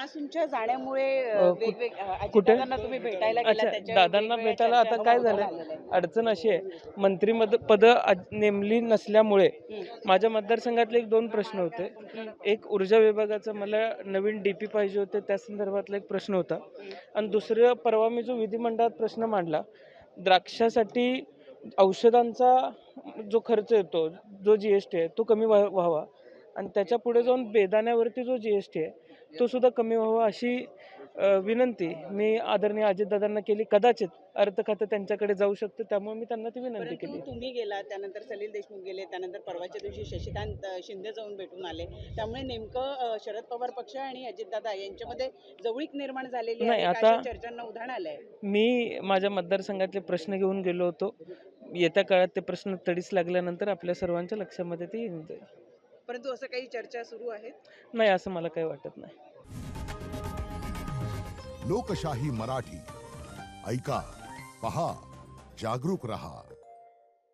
आज तुमच्या जाण्यामुळे कुठे? अजितदादांना तुम्ही भेटायला गेला अच्छा, त्याच्या दादांना वेगवेगळ्या भेटायला आता चर्चांना काय उधाण झालंय, आलेलं आहे. अडचण अशी आहे, पद नेमली नसल्यामुळे माझ्या मतदारसंघातले एक दोन प्रश्न होते. एक ऊर्जा विभागाचा मला नवीन डीपी पाहिजे होते, त्या संदर्भातला एक प्रश्न होता. आणि दुसरं, परवा मी जो विधिमंडळात प्रश्न मांडला, द्राक्षासाठी औषधांचा जो खर्च येतो, जो GST आहे तो कमी व्हावा आणि त्याच्या पुढे जाऊन बेदाण्यावरती जो GST आहे तो सुद्धा कमी व्हावा, अशी विनंती मी आदरणीय अजितदादांना केली. कदाचित अर्थ खातं त्यांच्याकडे जाऊ शकतं, त्यामुळे मी त्यांना ती विनंती केली. परंतु तुम्ही गेला, त्यानंतर सलील देशमुख गेले, त्यानंतर परवाच्या दिवशी शशिकांत शिंदे जाऊन भेटून आले. त्यामुळे नेमकं शरद पवार पक्ष आणि अजितदादा यांच्यामध्ये जवळीक निर्माण झालेली नाही, आहे, आता अशा चर्चांना उधाण आलंय. मी माझ्या मतदारसंघातले प्रश्न घेऊन गेलो होतो. येत्या काळात ते प्रश्न तडीस लागल्यानंतर आपल्या सर्वांच्या लक्षामध्ये ते येऊन जाईल. परंतु असं काही चर्चा सुरू आहेत? नाही, असं मला काही वाटत नाही. लोकशाही मराठी ऐका, पहा, जागरूक रहा.